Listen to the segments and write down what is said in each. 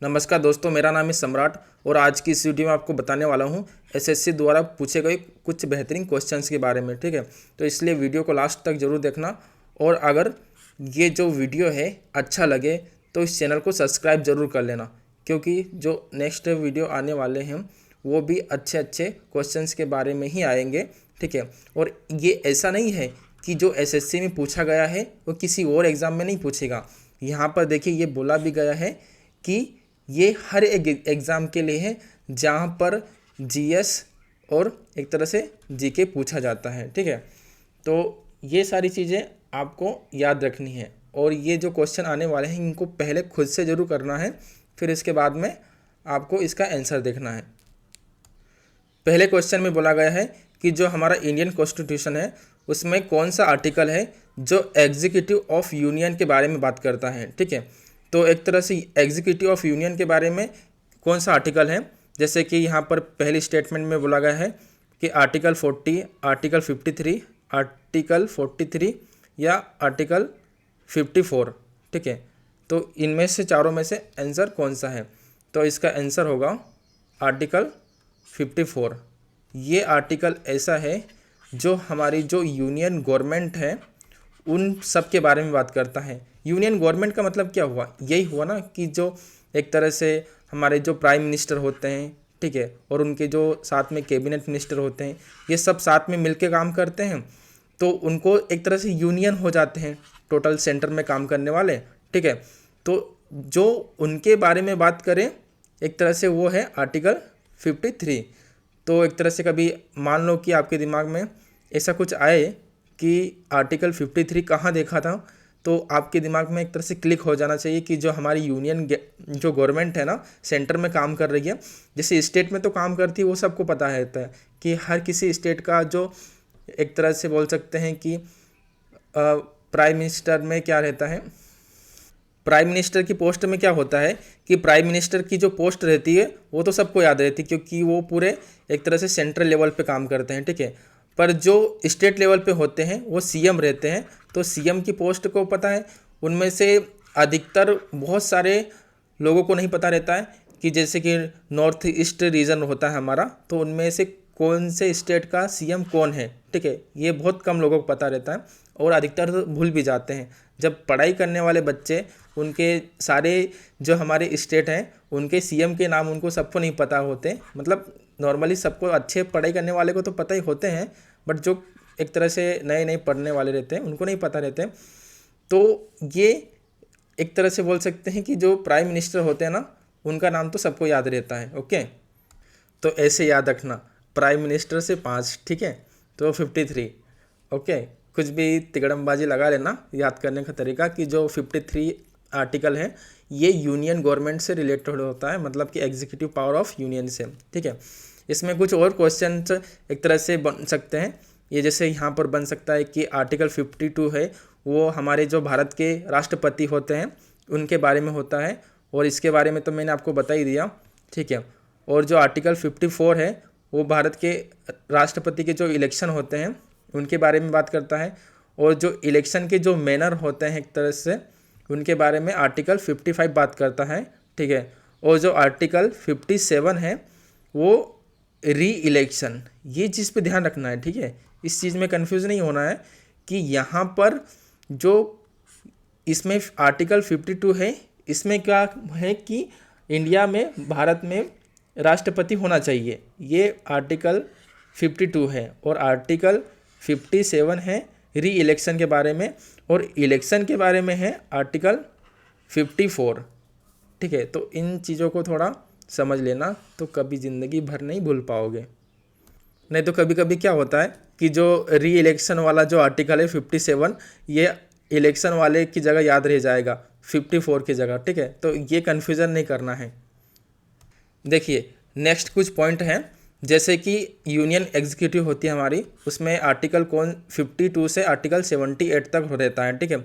नमस्कार दोस्तों, मेरा नाम है सम्राट और आज की इस वीडियो में आपको बताने वाला हूं एसएससी द्वारा पूछे गए कुछ बेहतरीन क्वेश्चंस के बारे में। ठीक है, तो इसलिए वीडियो को लास्ट तक ज़रूर देखना। और अगर ये जो वीडियो है अच्छा लगे तो इस चैनल को सब्सक्राइब ज़रूर कर लेना, क्योंकि जो नेक्स्ट वीडियो आने वाले हैं वो भी अच्छे अच्छे क्वेश्चंस के बारे में ही आएंगे। ठीक है, और ये ऐसा नहीं है कि जो एसएससी में पूछा गया है वो किसी और एग्ज़ाम में नहीं पूछेगा। यहाँ पर देखिए, ये बोला भी गया है कि ये हर एक एग्ज़ाम के लिए है जहाँ पर जीएस और एक तरह से जीके पूछा जाता है। ठीक है, तो ये सारी चीज़ें आपको याद रखनी है और ये जो क्वेश्चन आने वाले हैं इनको पहले खुद से ज़रूर करना है, फिर इसके बाद में आपको इसका आंसर देखना है। पहले क्वेश्चन में बोला गया है कि जो हमारा इंडियन कॉन्स्टिट्यूशन है उसमें कौन सा आर्टिकल है जो एग्जीक्यूटिव ऑफ यूनियन के बारे में बात करता है। ठीक है, तो एक तरह से एग्जीक्यूटिव ऑफ यूनियन के बारे में कौन सा आर्टिकल है, जैसे कि यहाँ पर पहली स्टेटमेंट में बोला गया है कि आर्टिकल 40, आर्टिकल 53, आर्टिकल 43 या आर्टिकल 54। ठीक है, तो इनमें से चारों में से आंसर कौन सा है, तो इसका आंसर होगा आर्टिकल 54। ये आर्टिकल ऐसा है जो हमारी जो यूनियन गवर्नमेंट है उन सब के बारे में बात करता है। यूनियन गवर्नमेंट का मतलब क्या हुआ, यही हुआ ना कि जो एक तरह से हमारे जो प्राइम मिनिस्टर होते हैं, ठीक है, और उनके जो साथ में कैबिनेट मिनिस्टर होते हैं, ये सब साथ में मिलके काम करते हैं, तो उनको एक तरह से यूनियन हो जाते हैं टोटल सेंटर में काम करने वाले। ठीक है, तो जो उनके बारे में बात करें एक तरह से वो है आर्टिकल 53। तो एक तरह से कभी मान लो कि आपके दिमाग में ऐसा कुछ आए कि आर्टिकल 53 कहाँ देखा था, तो आपके दिमाग में एक तरह से क्लिक हो जाना चाहिए कि जो हमारी यूनियन जो गवर्नमेंट है ना सेंटर में काम कर रही है, जैसे स्टेट में तो काम करती है वो सबको पता रहता है कि हर किसी स्टेट का जो एक तरह से बोल सकते हैं कि प्राइम मिनिस्टर में क्या रहता है, प्राइम मिनिस्टर की पोस्ट में क्या होता है कि प्राइम मिनिस्टर की जो पोस्ट रहती है वो तो सबको याद रहती है, क्योंकि वो पूरे एक तरह से सेंट्रल लेवल पे काम करते हैं। ठीक है, पर जो स्टेट लेवल पे होते हैं वो सीएम रहते हैं, तो सीएम की पोस्ट को पता है। उनमें से अधिकतर बहुत सारे लोगों को नहीं पता रहता है कि जैसे कि नॉर्थ ईस्ट रीजन होता है हमारा, तो उनमें से कौन से स्टेट का सीएम कौन है। ठीक है, ये बहुत कम लोगों को पता रहता है और अधिकतर तो भूल भी जाते हैं। जब पढ़ाई करने वाले बच्चे उनके सारे जो हमारे स्टेट हैं उनके सीएम के नाम उनको सबको नहीं पता होते, मतलब नॉर्मली सबको अच्छे पढ़ाई करने वाले को तो पता ही होते हैं, बट जो एक तरह से नए नए पढ़ने वाले रहते हैं उनको नहीं पता रहते। तो ये एक तरह से बोल सकते हैं कि जो प्राइम मिनिस्टर होते हैं ना उनका नाम तो सबको याद रहता है। ओके, तो ऐसे याद रखना, प्राइम मिनिस्टर से 5, ठीक है, तो 53। ओके, कुछ भी तिकड़मबाजी लगा लेना याद करने का तरीका कि जो 53 आर्टिकल है ये यूनियन गवर्नमेंट से रिलेटेड होता है, मतलब कि एग्जीक्यूटिव पावर ऑफ यूनियन से। ठीक है, इसमें कुछ और क्वेश्चन एक तरह से बन सकते हैं। ये जैसे यहाँ पर बन सकता है कि आर्टिकल 52 है वो हमारे जो भारत के राष्ट्रपति होते हैं उनके बारे में होता है, और इसके बारे में तो मैंने आपको बता ही दिया। ठीक है, और जो आर्टिकल 54 है वो भारत के राष्ट्रपति के जो इलेक्शन होते हैं उनके बारे में बात करता है, और जो इलेक्शन के जो मैनर होते हैं एक तरह से उनके बारे में आर्टिकल 55 बात करता है। ठीक है, और जो आर्टिकल 57 है वो री इलेक्शन, ये चीज़ पे ध्यान रखना है। ठीक है, इस चीज़ में कंफ्यूज नहीं होना है कि यहाँ पर जो इसमें आर्टिकल 52 है इसमें क्या है कि इंडिया में भारत में राष्ट्रपति होना चाहिए, ये आर्टिकल 52 है, और आर्टिकल 57 है री इलेक्शन के बारे में, और इलेक्शन के बारे में है आर्टिकल 54। ठीक है, तो इन चीज़ों को थोड़ा समझ लेना तो कभी ज़िंदगी भर नहीं भूल पाओगे। नहीं तो कभी कभी क्या होता है कि जो री इलेक्शन वाला जो आर्टिकल है 57 ये इलेक्शन वाले की जगह याद रह जाएगा 54 की जगह। ठीक है, तो ये कन्फ्यूज़न नहीं करना है। देखिए नेक्स्ट कुछ पॉइंट हैं, जैसे कि यूनियन एग्जीक्यूटिव होती है हमारी, उसमें आर्टिकल 52 से आर्टिकल 78 तक रहता है। ठीक है,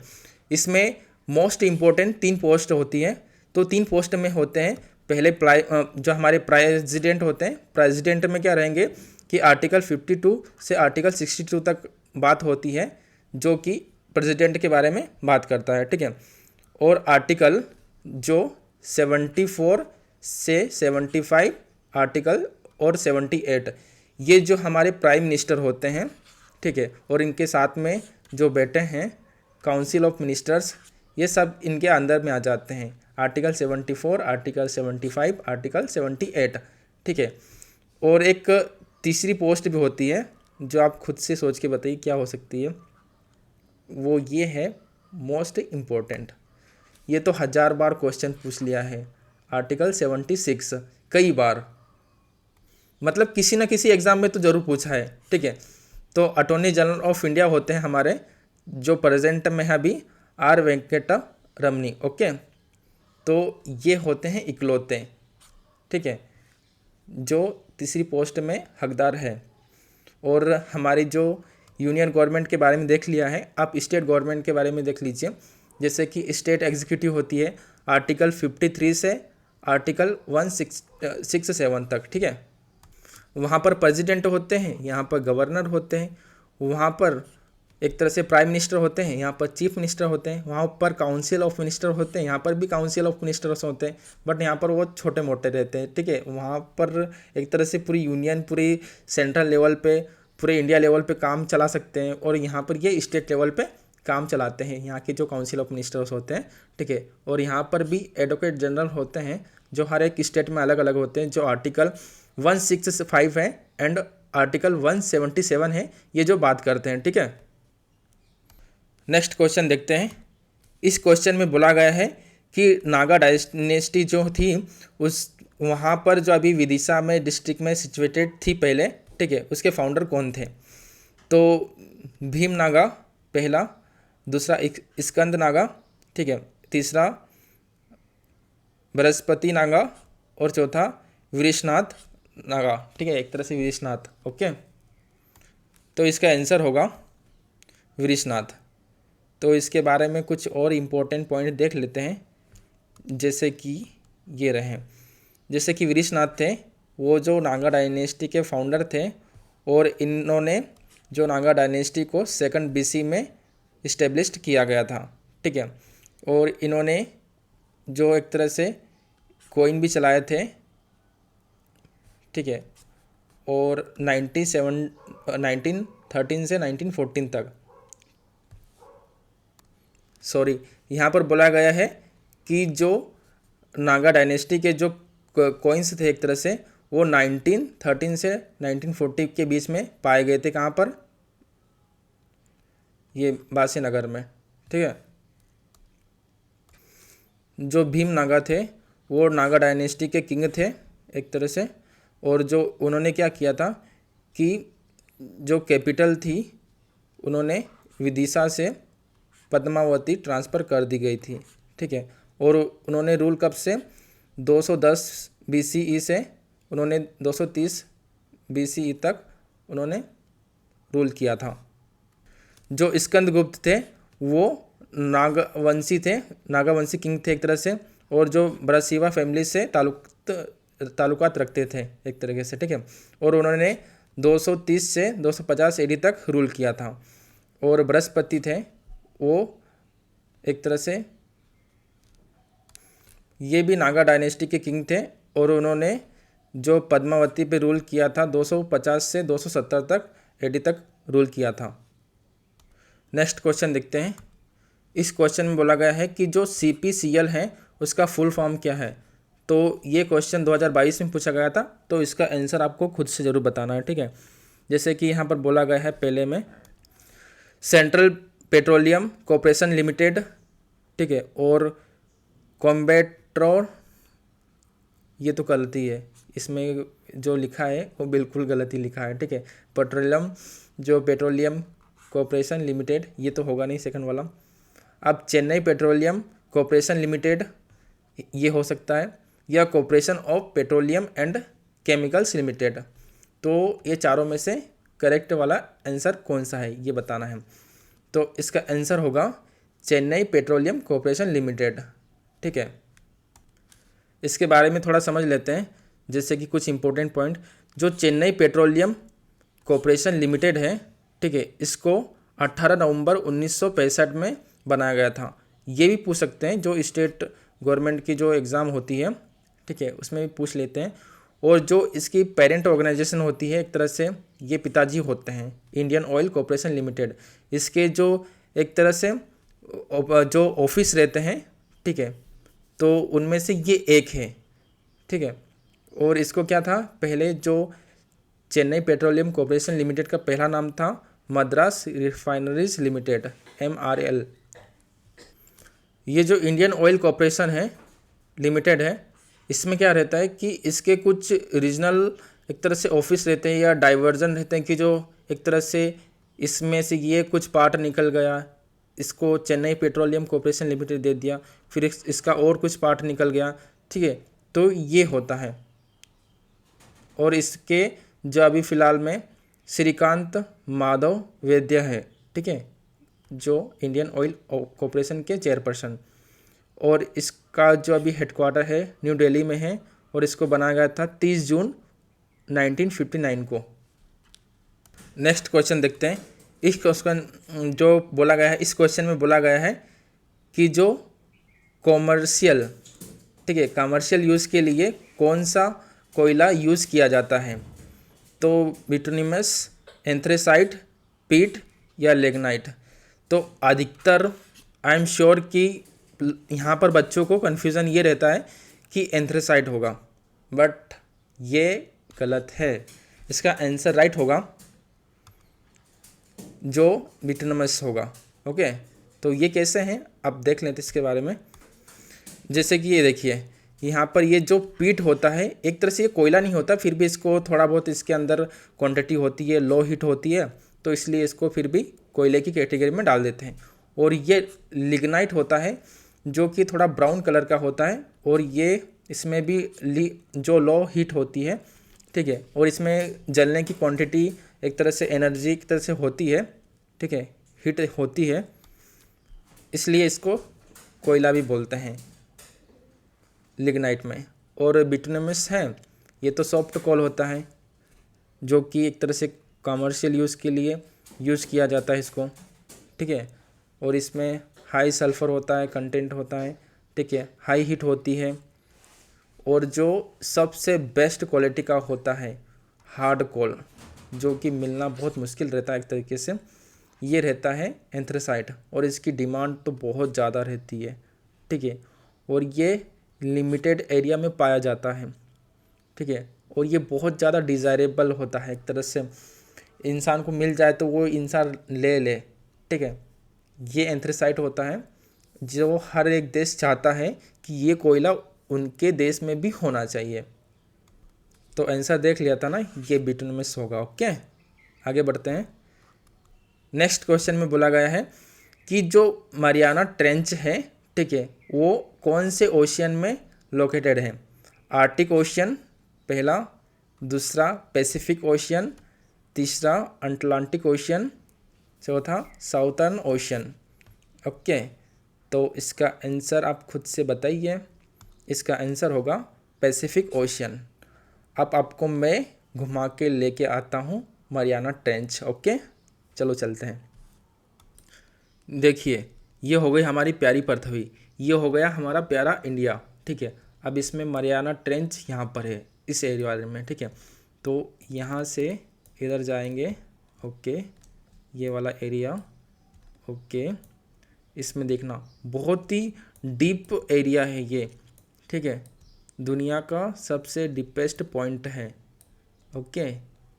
इसमें मोस्ट इम्पोर्टेंट 3 पोस्ट होती हैं, तो 3 पोस्ट में होते हैं। पहले जो हमारे प्रेसिडेंट होते हैं, प्रेसिडेंट में क्या रहेंगे कि आर्टिकल 52 से आर्टिकल 62 तक बात होती है जो कि प्रेसिडेंट के बारे में बात करता है। ठीक है, और आर्टिकल जो 74 से 75 आर्टिकल और 78, ये जो हमारे प्राइम मिनिस्टर होते हैं, ठीक है, और इनके साथ में जो बैठे हैं काउंसिल ऑफ मिनिस्टर्स, ये सब इनके अंदर में आ जाते हैं। आर्टिकल 74, आर्टिकल 75, आर्टिकल 78, ठीक है। और एक तीसरी पोस्ट भी होती है जो आप खुद से सोच के बताइए क्या हो सकती है। वो ये है मोस्ट इम्पोर्टेंट, ये तो 1000 बार क्वेश्चन पूछ लिया है, आर्टिकल 76 कई बार, मतलब किसी न किसी एग्ज़ाम में तो ज़रूर पूछा है, ठीक है। तो अटॉर्नी जनरल ऑफ इंडिया होते हैं हमारे, जो प्रेजेंट में है अभी, आर वेंकट रमनी, ओके। तो ये होते हैं इकलौते, ठीक है, जो तीसरी पोस्ट में हकदार है। और हमारी जो यूनियन गवर्नमेंट के बारे में देख लिया है, आप स्टेट गवर्नमेंट के बारे में देख लीजिए। जैसे कि स्टेट एग्जीक्यूटिव होती है आर्टिकल 53 से आर्टिकल 167 तक, ठीक है। वहाँ पर प्रेसिडेंट होते हैं, यहाँ पर गवर्नर होते हैं, वहाँ पर एक तरह से प्राइम मिनिस्टर होते हैं, यहाँ पर चीफ मिनिस्टर होते हैं, वहाँ पर काउंसिल ऑफ मिनिस्टर होते हैं, यहाँ पर भी काउंसिल ऑफ मिनिस्टर्स होते हैं, बट यहाँ पर वो छोटे मोटे रहते हैं, ठीक है। वहाँ पर एक तरह से पूरी यूनियन, पूरी सेंट्रल लेवल पे, पूरे इंडिया लेवल पे काम चला सकते हैं, और यहाँ पर ये स्टेट लेवल पे काम चलाते हैं, यहाँ के जो काउंसिल ऑफ मिनिस्टर्स होते हैं, ठीक है। और यहाँ पर भी एडवोकेट जनरल होते हैं, जो हर एक स्टेट में अलग अलग होते हैं, जो आर्टिकल 165 है एंड आर्टिकल 177 है, ये जो बात करते हैं, ठीक है। नेक्स्ट क्वेश्चन देखते हैं। इस क्वेश्चन में बोला गया है कि नागा डायनेस्टी जो थी उस वहाँ पर जो अभी विदिशा में डिस्ट्रिक्ट में सिचुएटेड थी पहले, ठीक है, उसके फाउंडर कौन थे? तो भीम नागा पहला, दूसरा स्कंद नागा, ठीक है, तीसरा बृहस्पति नागा, और चौथा वीरेशनाथ नागा, ठीक है, एक तरह से वीरेशनाथ, ओके। तो इसका आंसर होगा वीरेशनाथ। तो इसके बारे में कुछ और इम्पोर्टेंट पॉइंट देख लेते हैं, जैसे कि ये रहे। जैसे कि वीरेशनाथ थे, वो जो नागा डायनेस्टी के फाउंडर थे, और इन्होंने जो नागा डायनेस्टी को 2nd BC में इस्टेब्लिश किया गया था, ठीक है। और इन्होंने जो एक तरह से कॉइन भी चलाए थे, ठीक है, और 1913 से 1914 तक, सॉरी, यहाँ पर बोला गया है कि जो नागा डायनेस्टी के जो कॉइन्स थे एक तरह से, वो 1913 से 1940 के बीच में पाए गए थे। कहाँ पर? ये बासीनगर में, ठीक है। जो भीम नागा थे वो नागा डायनेस्टी के किंग थे एक तरह से, और जो उन्होंने क्या किया था कि जो कैपिटल थी उन्होंने विदिशा से पद्मावती ट्रांसफ़र कर दी गई थी, ठीक है। और उन्होंने रूल कब से? 210 BCE से उन्होंने 230 BCE तक उन्होंने रूल किया था। जो स्कंदगुप्त थे वो नागवंशी थे, नागावंशी किंग थे एक तरह से, और जो ब्रहशिवा फैमिली से ताल्लुकात रखते थे एक तरीके से, ठीक है। और उन्होंने 230 से 250 AD तक रूल किया था। और बृहस्पति थे, वो एक तरह से ये भी नागा डायनेस्टी के किंग थे, और उन्होंने जो पद्मावती पे रूल किया था 250 से 270 तक AD तक रूल किया था। नेक्स्ट क्वेश्चन देखते हैं। इस क्वेश्चन में बोला गया है कि जो CPCL है उसका फुल फॉर्म क्या है। तो ये क्वेश्चन 2022 में पूछा गया था, तो इसका आंसर आपको खुद से ज़रूर बताना है, ठीक है। जैसे कि यहाँ पर बोला गया है पहले में सेंट्रल पेट्रोलियम कॉर्पोरेशन लिमिटेड, ठीक है, और कॉम्बेट्रोर, ये तो गलती है, इसमें जो लिखा है वो बिल्कुल गलती लिखा है, ठीक है। पेट्रोलियम कॉर्पोरेशन लिमिटेड, ये तो होगा नहीं सेकंड वाला। अब चेन्नई पेट्रोलियम कॉर्पोरेशन लिमिटेड ये हो सकता है, या corporation of petroleum and chemicals limited. तो ये चारों में से करेक्ट वाला आंसर कौन सा है ये बताना है। तो इसका आंसर होगा चेन्नई पेट्रोलियम कॉर्पोरेशन लिमिटेड, ठीक है। इसके बारे में थोड़ा समझ लेते हैं, जैसे कि कुछ इंपॉर्टेंट पॉइंट। जो चेन्नई पेट्रोलियम कॉर्पोरेशन लिमिटेड है, ठीक है, इसको 18 नवंबर 1965 में बनाया गया था। ये भी पूछ सकते हैं जो स्टेट गवर्नमेंट की जो एग्ज़ाम होती है, ठीक है, उसमें भी पूछ लेते हैं। और जो इसकी पेरेंट ऑर्गेनाइजेशन होती है, एक तरह से ये पिताजी होते हैं, इंडियन ऑयल कॉरपोरेशन लिमिटेड। इसके जो एक तरह से जो ऑफिस रहते हैं, ठीक है, तो उनमें से ये एक है, ठीक है। और इसको क्या था, पहले जो चेन्नई पेट्रोलियम कॉरपोरेशन लिमिटेड का पहला नाम था मद्रास रिफाइनरीज लिमिटेड, MRL। ये जो इंडियन ऑयल कॉरपोरेशन है लिमिटेड है, इसमें क्या रहता है कि इसके कुछ रीजनल एक तरह से ऑफिस रहते हैं या डाइवर्जन रहते हैं, कि जो एक तरह से इसमें से ये कुछ पार्ट निकल गया, इसको चेन्नई पेट्रोलियम कॉरपोरेशन लिमिटेड दे दिया, फिर इसका और कुछ पार्ट निकल गया, ठीक है, तो ये होता है। और इसके जो अभी फ़िलहाल में श्रीकांत माधव वैद्य है, ठीक है, जो इंडियन ऑयल कॉरपोरेशन के चेयरपर्सन। और इसका जो अभी हेडक्वार्टर है न्यू दिल्ली में है, और इसको बनाया गया था 30 जून 1959 को। नेक्स्ट क्वेश्चन देखते हैं। इस क्वेश्चन जो बोला गया है, इस क्वेश्चन में बोला गया है कि जो कॉमर्शियल, ठीक है, कमर्शियल यूज़ के लिए कौन सा कोयला यूज़ किया जाता है। तो बिटुमिनस, एंथ्रेसाइट, पीट या लिग्नाइट। तो अधिकतर आई एम श्योर कि यहाँ पर बच्चों को कन्फ्यूज़न ये रहता है कि एंथ्रेसाइट होगा, बट ये गलत है। इसका आंसर राइट होगा जो बिटुमिनस होगा। ओके, तो ये कैसे हैं अब देख लेते हैं इसके बारे में। जैसे कि ये देखिए, यहाँ पर ये जो पीट होता है, एक तरह से ये कोयला नहीं होता, फिर भी इसको थोड़ा बहुत इसके अंदर क्वांटिटी होती है, लो हीट होती है, तो इसलिए इसको फिर भी कोयले की कैटेगरी में डाल देते हैं। और ये लिग्नाइट होता है जो कि थोड़ा ब्राउन कलर का होता है, और ये इसमें भी जो लो हीट होती है, ठीक है, और इसमें जलने की क्वांटिटी एक तरह से एनर्जी की तरह से होती है, ठीक है, हीट होती है, इसलिए इसको कोयला भी बोलते हैं लिग्नाइट में। और बिटुमिनस है, ये तो सॉफ्ट कोल होता है, जो कि एक तरह से कमर्शियल यूज़ के लिए यूज़ किया जाता है इसको, ठीक है, और इसमें हाई सल्फ़र होता है, कंटेंट होता है, ठीक है, हाई हीट होती है। और जो सबसे बेस्ट क्वालिटी का होता है हार्ड कोल, जो कि मिलना बहुत मुश्किल रहता है एक तरीके से, ये रहता है एंथ्रेसाइट। और इसकी डिमांड तो बहुत ज़्यादा रहती है, ठीक है, और ये लिमिटेड एरिया में पाया जाता है, ठीक है, और ये बहुत ज़्यादा डिज़ायरेबल होता है, एक तरह से इंसान को मिल जाए तो वो इंसान ले ले, ठीक है। ये एंथ्रेसाइट होता है जो हर एक देश चाहता है कि ये कोयला उनके देश में भी होना चाहिए। तो आंसर देख लिया था ना, ये बिटुमिनस होगा। ओके, आगे बढ़ते हैं। नेक्स्ट क्वेश्चन में बोला गया है कि जो मारियाना ट्रेंच है, ठीक है, वो कौन से ओशियन में लोकेटेड है। आर्टिक ओशियन पहला, दूसरा पैसिफिक ओशियन, तीसरा अटलांटिक ओशियन, चौथा साउथर्न ओशियन। ओके, तो इसका आंसर आप खुद से बताइए। इसका आंसर होगा पैसिफिक ओशियन। अब आपको मैं घुमा के लेके आता हूँ मारियाना ट्रेंच। ओके, चलो चलते हैं। देखिए, ये हो गई हमारी प्यारी पृथ्वी, ये हो गया हमारा प्यारा इंडिया, ठीक है। अब इसमें मारियाना ट्रेंच यहाँ पर है, इस एरिया में, ठीक है। तो यहाँ से इधर जाएंगे, ओके, ये वाला एरिया, ओके, इसमें देखना बहुत ही डीप एरिया है ये, ठीक है, दुनिया का सबसे डीपेस्ट पॉइंट है। ओके,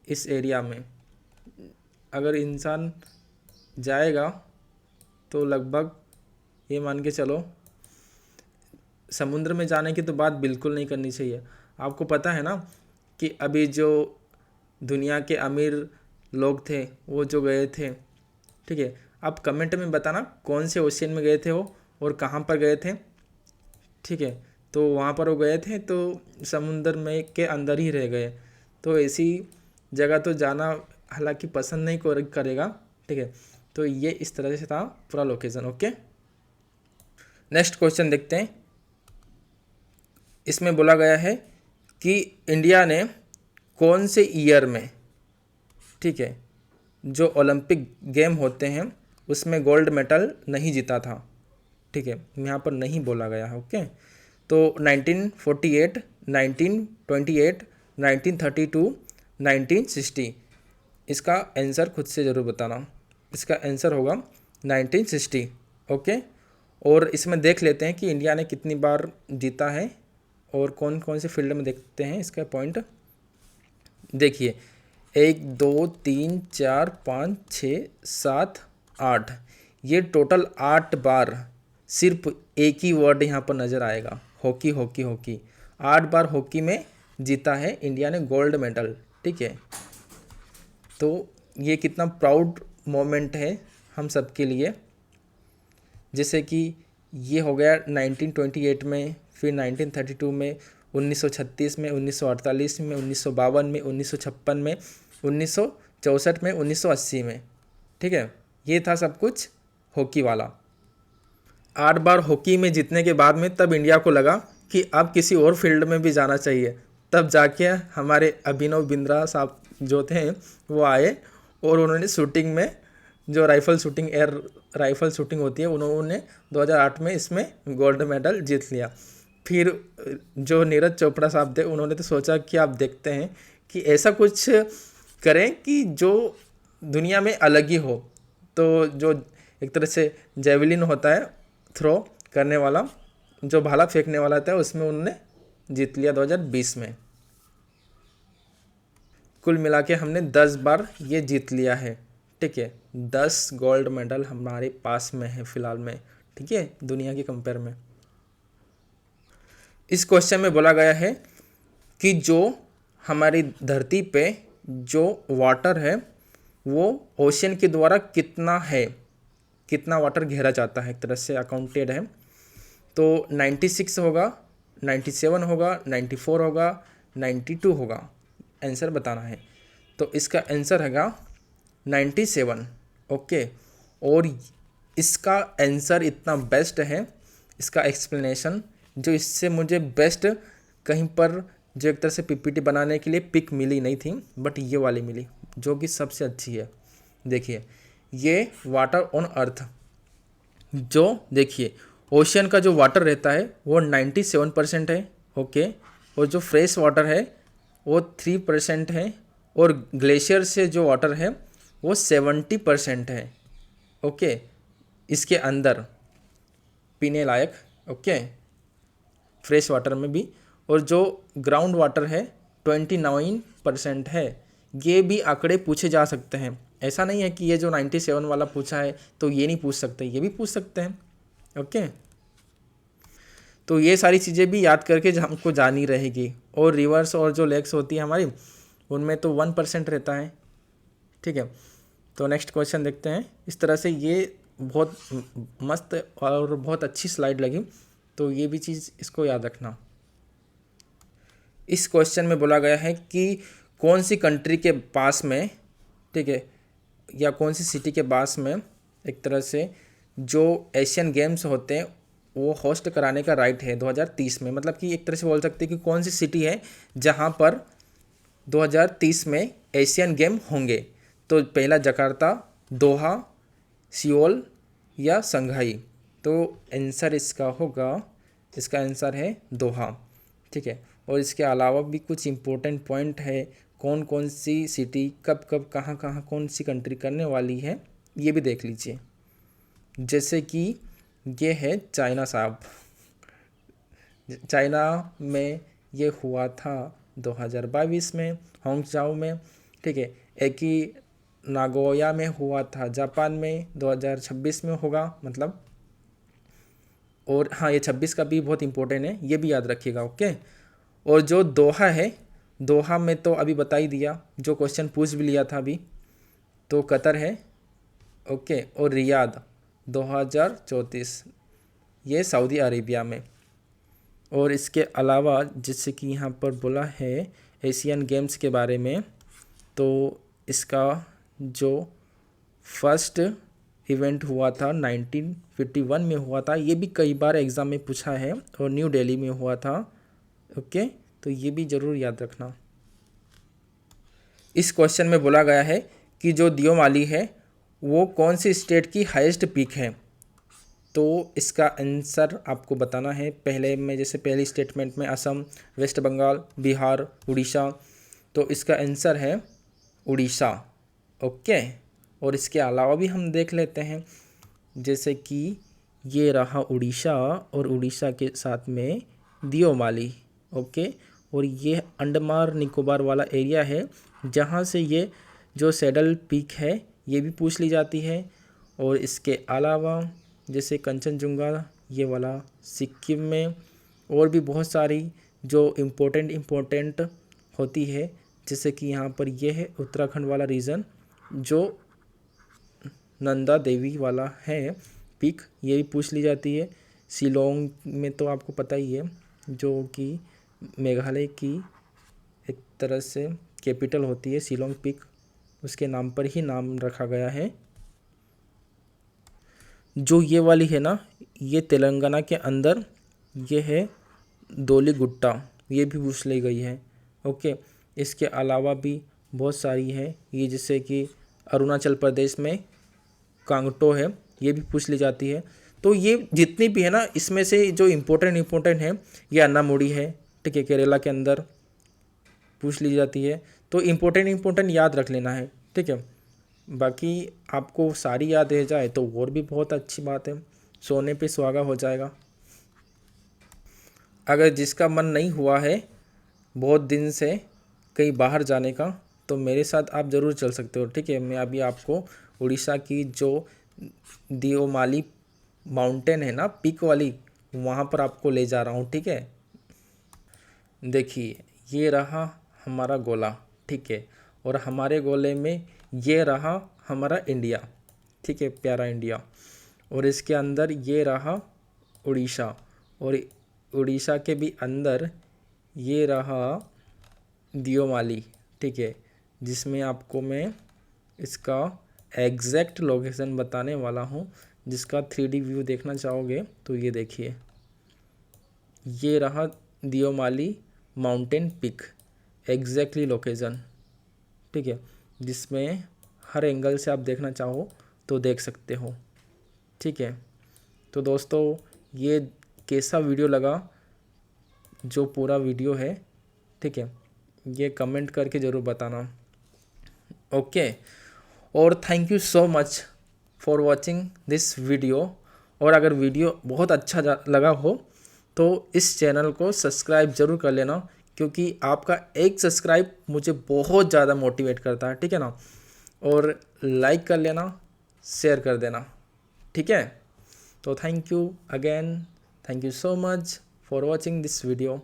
इस एरिया में अगर इंसान जाएगा तो लगभग ये मान के चलो, समुद्र में जाने की तो बात बिल्कुल नहीं करनी चाहिए। आपको पता है ना कि अभी जो दुनिया के अमीर लोग थे वो जो गए थे, ठीक है, आप कमेंट में बताना कौन से ओशियन में गए थे वो और कहाँ पर गए थे, ठीक है। तो वहाँ पर वो गए थे तो समुद्र में के अंदर ही रह गए, तो ऐसी जगह तो जाना हालांकि पसंद नहीं करेगा, ठीक है। तो ये इस तरह से था पूरा लोकेशन। ओके, नेक्स्ट क्वेश्चन देखते हैं। इसमें बोला गया है कि इंडिया ने कौन से ईयर में, ठीक है, जो ओलंपिक गेम होते हैं उसमें गोल्ड मेडल नहीं जीता था, ठीक है, यहाँ पर नहीं बोला गया है। ओके, तो 1948, 1928, 1932, 1960। इसका आंसर खुद से ज़रूर बताना। इसका आंसर होगा 1960। ओके, और इसमें देख लेते हैं कि इंडिया ने कितनी बार जीता है और कौन कौन से फील्ड में देखते हैं इसका पॉइंट। देखिए 1 2 3 4 5 6 7 8, ये टोटल 8 बार सिर्फ एक ही वर्ड यहाँ पर नज़र आएगा, हॉकी हॉकी हॉकी। 8 बार हॉकी में जीता है इंडिया ने गोल्ड मेडल। ठीक है, तो ये कितना प्राउड मोमेंट है हम सब के लिए। जैसे कि ये हो गया 1928 में, फिर 1932 में, 1936 में, 1948 में, 1952 में, 1956 में, 1964 में, 1980 में। ठीक है, ये था सब कुछ हॉकी वाला। 8 बार हॉकी में जीतने के बाद में तब इंडिया को लगा कि अब किसी और फील्ड में भी जाना चाहिए। तब जाके हमारे अभिनव बिंद्रा साहब जो थे वो आए और उन्होंने शूटिंग में, जो rifle shooting, air rifle shooting होती है, उन्होंने 2008 में इसमें गोल्ड मेडल जीत लिया। फिर जो नीरज चोपड़ा साहब थे उन्होंने तो सोचा कि आप देखते हैं कि ऐसा कुछ करें कि जो दुनिया में अलग ही हो। तो जो एक तरह से जेवलिन होता है थ्रो करने वाला, जो भाला फेंकने वाला था, उसमें उन्होंने जीत लिया 2020 में। कुल मिला के हमने 10 बार ये जीत लिया है। ठीक है, 10 गोल्ड मेडल हमारे पास में है फिलहाल में। ठीक है, दुनिया की कंपेयर में। इस क्वेश्चन में बोला गया है कि जो हमारी धरती पे जो वाटर है वो ओशियन के द्वारा कितना है, कितना वाटर घेरा जाता है, एक तरह से अकाउंटेड है। तो 96 होगा, 97 होगा, 94 होगा, 92 होगा। आंसर बताना है। तो इसका आंसर हैगा 97। ओके, और इसका आंसर इतना बेस्ट है, इसका एक्सप्लेनेशन जो इससे मुझे बेस्ट कहीं पर जो एक तरह से पीपीटी बनाने के लिए पिक मिली नहीं थी, बट ये वाली मिली जो कि सबसे अच्छी है। देखिए ये वाटर ऑन अर्थ, जो देखिए ओशियन का जो वाटर रहता है वो 97% है। ओके, और जो फ्रेश वाटर है वो 3% है, और ग्लेशियर से जो वाटर है वो 70% है। ओके, इसके अंदर पीने लायक। ओके, फ्रेश वाटर में भी। और जो ग्राउंड वाटर है 29% है। ये भी आंकड़े पूछे जा सकते हैं, ऐसा नहीं है कि ये जो 97 वाला पूछा है तो ये नहीं पूछ सकते, ये भी पूछ सकते हैं। ओके, तो ये सारी चीज़ें भी याद करके हमको जानी रहेगी। और रिवर्स और जो लेग्स होती है हमारी, उनमें तो 1% रहता है। ठीक है, तो नेक्स्ट क्वेश्चन देखते हैं। इस तरह से ये बहुत मस्त और बहुत अच्छी स्लाइड लगी, तो ये भी चीज़ इसको याद रखना। इस क्वेश्चन में बोला गया है कि कौन सी कंट्री के पास में, ठीक है, या कौन सी सिटी के पास में एक तरह से जो एशियन गेम्स होते हैं वो होस्ट कराने का राइट है 2030 में। मतलब कि एक तरह से बोल सकते हैं कि कौन सी सिटी है जहाँ पर 2030 में एशियन गेम होंगे। तो पहला जकार्ता, दोहा, सियोल या संघाई। तो आंसर इसका होगा, इसका आंसर है दोहा। ठीक है, और इसके अलावा भी कुछ इम्पोर्टेंट पॉइंट है, कौन कौन सी सिटी कब कब कहाँ कहाँ कौन सी कंट्री करने वाली है, ये भी देख लीजिए। जैसे कि ये है चाइना साहब, चाइना में ये हुआ था 2022 में होंगजाओ में। ठीक है, एक ही नागोया में हुआ था जापान में 2026 में होगा मतलब। और हाँ, ये 26 का भी बहुत इंपॉर्टेंट है, ये भी याद रखिएगा। ओके, और जो दोहा है, दोहा में तो अभी बता ही दिया, जो क्वेश्चन पूछ भी लिया था अभी, तो कतर है। ओके, और रियाद 2034 ये सऊदी अरेबिया में। और इसके अलावा जैसे कि यहाँ पर बोला है एशियन गेम्स के बारे में, तो इसका जो फर्स्ट इवेंट हुआ था 1951 में हुआ था, ये भी कई बार एग्ज़ाम में पूछा है, और न्यू दिल्ली में हुआ था। ओके, तो ये भी ज़रूर याद रखना। इस क्वेश्चन में बोला गया है कि जो दियोमाली है वो कौन सी स्टेट की हाईएस्ट पीक है। तो इसका आंसर आपको बताना है। पहले में जैसे पहली स्टेटमेंट में असम, वेस्ट बंगाल, बिहार, उड़ीसा, तो इसका आंसर है उड़ीसा। ओके, और इसके अलावा भी हम देख लेते हैं, जैसे कि ये रहा उड़ीसा और उड़ीसा के साथ में दियोमाली। ओके, और ये अंडमान निकोबार वाला एरिया है जहाँ से ये जो सैडल पीक है ये भी पूछ ली जाती है। और इसके अलावा जैसे कंचनजुंगा ये वाला सिक्किम में, और भी बहुत सारी जो इम्पोर्टेंट होती है, जैसे कि यहाँ पर ये है उत्तराखंड वाला रीजन जो नंदा देवी वाला है पीक, ये भी पूछ ली जाती है। शिलोंग में तो आपको पता ही है, जो कि मेघालय की एक तरह से कैपिटल होती है शिलोंग पीक, उसके नाम पर ही नाम रखा गया है। जो ये वाली है ना, ये तेलंगाना के अंदर ये है दोलीगुट्टा, ये भी पूछ ली गई है। ओके, इसके अलावा भी बहुत सारी है, ये जैसे कि अरुणाचल प्रदेश में कांगटो है, ये भी पूछ ली जाती है। तो ये जितनी भी है ना, इसमें से जो इम्पोर्टेंट है ये अन्नामुड़ी है, ठीक है, केरला के अंदर पूछ ली जाती है। तो इम्पोर्टेंट याद रख लेना है, ठीक है। बाकी आपको सारी याद रह जाए तो और भी बहुत अच्छी बात है, सोने पे सुहागा हो जाएगा। अगर जिसका मन नहीं हुआ है बहुत दिन से कहीं बाहर जाने का, तो मेरे साथ आप ज़रूर चल सकते हो, ठीक है। मैं अभी आपको उड़ीसा की जो दियोमाली माउंटेन है ना, पीक वाली, वहाँ पर आपको ले जा रहा हूँ, ठीक है। देखिए, ये रहा हमारा गोला, ठीक है, और हमारे गोले में ये रहा हमारा इंडिया, ठीक है, प्यारा इंडिया। और इसके अंदर ये रहा उड़ीसा, और उड़ीसा के भी अंदर ये रहा दियोमाली, ठीक है, जिसमें आपको मैं इसका एग्जैक्ट लोकेशन बताने वाला हूँ। जिसका 3D व्यू देखना चाहोगे तो ये देखिए, ये रहा दियोमाली माउंटेन पिक, एग्जैक्टली लोकेशन, ठीक है, जिसमें हर एंगल से आप देखना चाहो तो देख सकते हो, ठीक है। तो दोस्तों, ये कैसा वीडियो लगा, जो पूरा वीडियो है, ठीक है, ये कमेंट करके ज़रूर बताना। ओके, और thank you so much for watching this video. और अगर वीडियो बहुत अच्छा लगा हो तो इस चैनल को सब्सक्राइब ज़रूर कर लेना, क्योंकि आपका एक सब्सक्राइब मुझे बहुत ज़्यादा मोटिवेट करता है, ठीक है ना। और लाइक कर लेना, शेयर कर देना, ठीक है। तो thank you again, thank you so much for watching this video.